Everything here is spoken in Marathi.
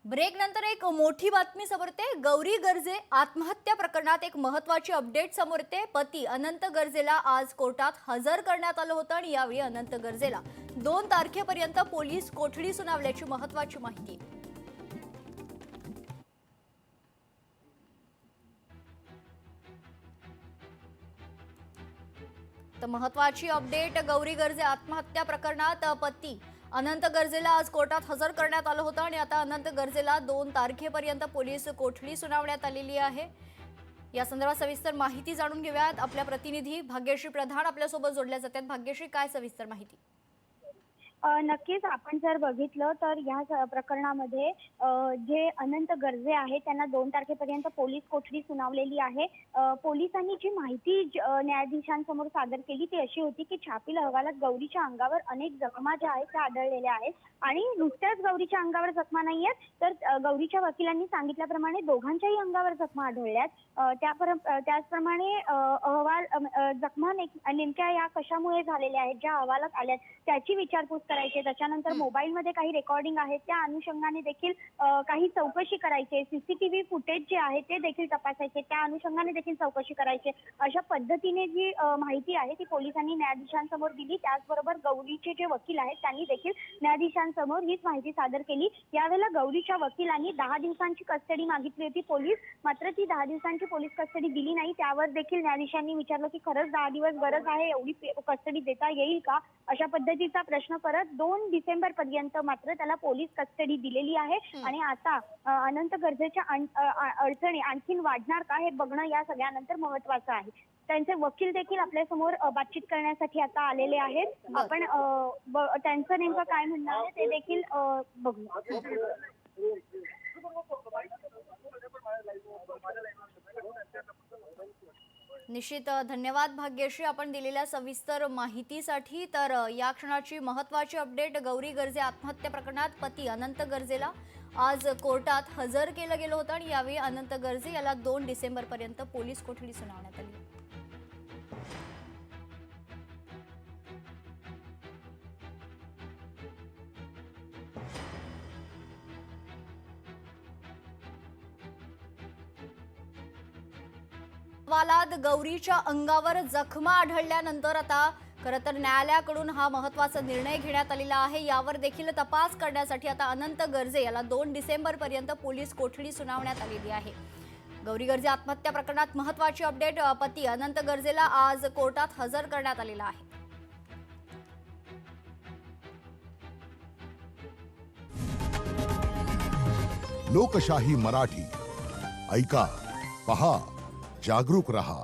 ब्रेक नंतर एक मोठी बातमी समोर येते। गौरी गर्जे आत्महत्या प्रकरणात एक महत्त्वाची अपडेट समोर येते। पती अनंत गर्जेला आज कोर्टात हजर करण्यात आलं होतं आणि यावेळी अनंत गर्जेला 2 तारखेपर्यंत पोलीस कोठडी सुनावल्याची महत्त्वाची माहिती। तर महत्त्वाची अपडेट, गौरी गर्जे आत्महत्या प्रकरणात पती अनंत गर्जेला आज कोर्टात हजर करण्यात आलं होतं आणि आता अनंत गर्जेला 2 तारखेपर्यंत पोलीस कोठडी सुनावण्यात आलेली आहे। या संदर्भात सविस्तर माहिती जाणून घेऊयात। आपल्या प्रतिनिधी भाग्यश्री प्रधान आपल्यासोबत जोडल्या जातात। भाग्यश्री, काय सविस्तर माहिती? नक्कीच आपण जर बघितलं तर या प्रकरणामध्ये जे अनंत गर्जे आहेत त्यांना 2 तारखेपर्यंत पोलीस कोठडी सुनावलेली आहे। पोलिसांनी जी माहिती न्यायाधीशांसमोर सादर केली ती अशी होती की छापील अहवालात गौरीच्या अंगावर अनेक जखमा ज्या आहेत त्या आढळलेल्या आहेत आणि नुसत्याच गौरीच्या अंगावर जखमा नाही आहेत तर गौरीच्या वकिलांनी सांगितल्याप्रमाणे दोघांच्याही अंगावर जखमा आढळल्यात। त्याचप्रमाणे अहवाल जखमा नेमक्या या कशामुळे झालेल्या आहेत ज्या अहवालात आल्यात त्याची विचारपूस करायची। त्याच्यानंतर मोबाईलमध्ये काही रेकॉर्डिंग आहेत त्या अनुषंगाने देखील काही चौकशी करायची। सीसीटीव्ही फुटेज जे आहे ते देखील तपासायचे, त्या अनुषंगाने देखील चौकशी करायची। अशा पद्धतीने जी माहिती आहे ती पोलिसांनी न्यायाधीशांसमोर दिली। त्याचबरोबर गौरीचे जे वकील आहेत त्यांनी देखील न्यायाधीशांसमोर हीच माहिती सादर केली। यावेळेला गौरीच्या वकिलांनी 10 दिवसांची कस्टडी मागितली होती पोलीस, मात्र ती 10 दिवसांची पोलीस कस्टडी दिली नाही। त्यावर देखील न्यायाधीशांनी विचारलं की खरंच 10 दिवस गरज आहे, एवढी कस्टडी देता येईल का, अशा पद्धतीचा प्रश्न करत 2 डिसेंबर पर्यंत मात्र त्याला पोलीस कस्टडी दिलेली आहे। आणि आता अनंत गर्जेच्या अडचणी आणखीन वाढणार का हे बघणं या सगळ्यानंतर महत्त्वाचं आहे। त्यांचे वकील देखील आपल्या समोर बातचीत करण्यासाठी आता आलेले आहेत। आपण त्यांचं नेमकं काय म्हणणं आहे ते देखील बघू। निश्चित धन्यवाद भाग्यश्री आपण दिलेल्या सविस्तर माहितीसाठी। तर या क्षणाची महत्त्वाची अपडेट, गौरी गर्जे आत्महत्या प्रकरणात पती अनंत गर्जेला आज कोर्टात हजर केलं गेलं होतं आणि यावेळी अनंत गर्जे याला 2 डिसेंबर पर्यंत पोलीस कोठडी सुनावण्यात आली। अहवालात गौरीच्या अंगावर जखमा आढळल्यानंतर आता खरं तर न्यायालयाकडून हा महत्त्वाचा निर्णय घेण्यात आलेला आहे। यावर देखील तपास करण्यासाठी आता अनंत गर्जे याला 2 डिसेंबर पर्यंत पोलीस कोठडी सुनावण्यात आलेली आहे। गौरी गर्जे आत्महत्या प्रकरणात महत्त्वाची अपडेट, पती अनंत गर्जेला आज कोर्टात हजर करण्यात आलेला आहे। लोकशाही मराठी ऐका, पहा, जागरूक रहा।